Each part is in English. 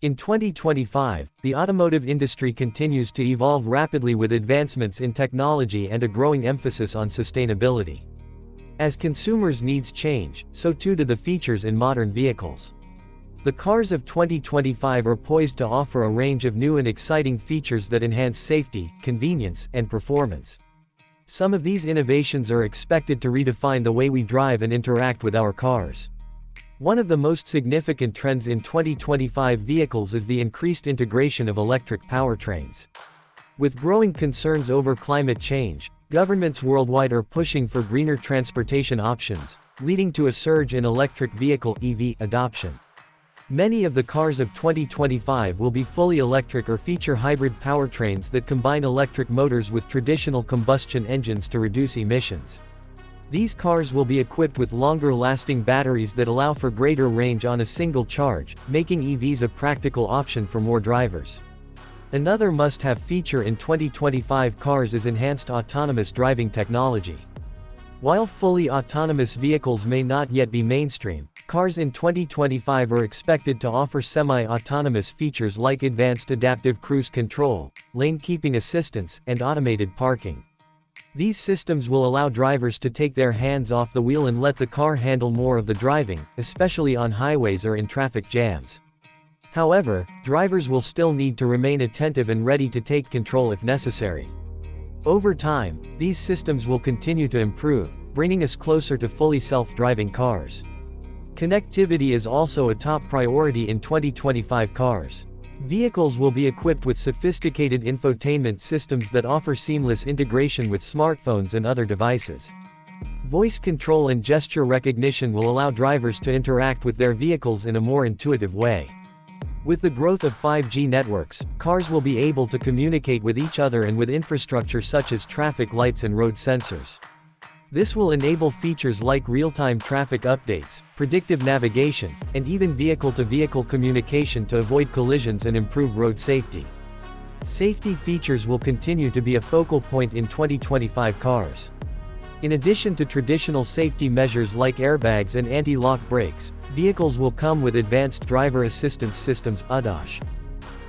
In 2025, the automotive industry continues to evolve rapidly with advancements in technology and a growing emphasis on sustainability. As consumers' needs change, so too do the features in modern vehicles. The cars of 2025 are poised to offer a range of new and exciting features that enhance safety, convenience, and performance. Some of these innovations are expected to redefine the way we drive and interact with our cars. One of the most significant trends in 2025 vehicles is the increased integration of electric powertrains. With growing concerns over climate change, governments worldwide are pushing for greener transportation options, leading to a surge in electric vehicle (EV) adoption. Many of the cars of 2025 will be fully electric or feature hybrid powertrains that combine electric motors with traditional combustion engines to reduce emissions. These cars will be equipped with longer-lasting batteries that allow for greater range on a single charge, making EVs a practical option for more drivers. Another must-have feature in 2025 cars is enhanced autonomous driving technology. While fully autonomous vehicles may not yet be mainstream, cars in 2025 are expected to offer semi-autonomous features like advanced adaptive cruise control, lane keeping assistance, and automated parking. These systems will allow drivers to take their hands off the wheel and let the car handle more of the driving, especially on highways or in traffic jams. However, drivers will still need to remain attentive and ready to take control if necessary. Over time, these systems will continue to improve, bringing us closer to fully self-driving cars. Connectivity is also a top priority in 2025 cars. Vehicles will be equipped with sophisticated infotainment systems that offer seamless integration with smartphones and other devices. Voice control and gesture recognition will allow drivers to interact with their vehicles in a more intuitive way. With the growth of 5G networks, cars will be able to communicate with each other and with infrastructure such as traffic lights and road sensors. This will enable features like real-time traffic updates, predictive navigation, and even vehicle-to-vehicle communication to avoid collisions and improve road safety. Safety features will continue to be a focal point in 2025 cars. In addition to traditional safety measures like airbags and anti-lock brakes, vehicles will come with advanced driver assistance systems (ADAS).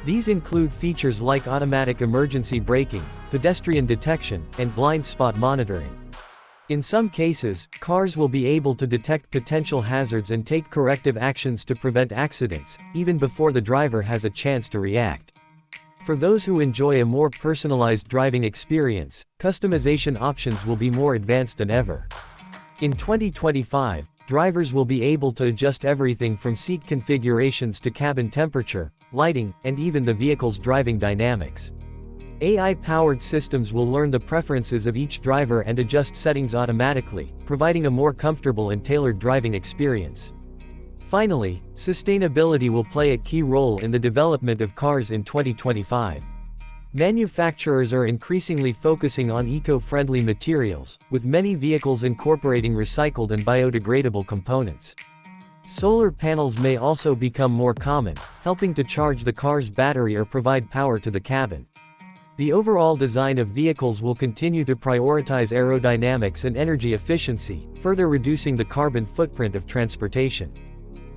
These include features like automatic emergency braking, pedestrian detection, and blind spot monitoring. In some cases, cars will be able to detect potential hazards and take corrective actions to prevent accidents, even before the driver has a chance to react. For those who enjoy a more personalized driving experience, customization options will be more advanced than ever. In 2025, drivers will be able to adjust everything from seat configurations to cabin temperature, lighting, and even the vehicle's driving dynamics. AI-powered systems will learn the preferences of each driver and adjust settings automatically, providing a more comfortable and tailored driving experience. Finally, sustainability will play a key role in the development of cars in 2025. Manufacturers are increasingly focusing on eco-friendly materials, with many vehicles incorporating recycled and biodegradable components. Solar panels may also become more common, helping to charge the car's battery or provide power to the cabin. The overall design of vehicles will continue to prioritize aerodynamics and energy efficiency, further reducing the carbon footprint of transportation.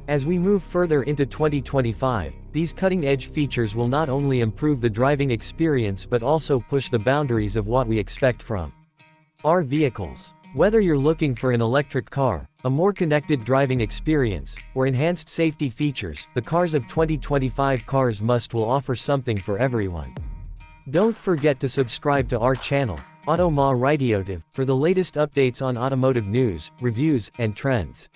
As we move further into 2025, these cutting-edge features will not only improve the driving experience but also push the boundaries of what we expect from our vehicles. Whether you're looking for an electric car, a more connected driving experience, or enhanced safety features, the cars of 2025 cars will offer something for everyone. Don't forget to subscribe to our channel, Automotive, for the latest updates on automotive news, reviews, and trends.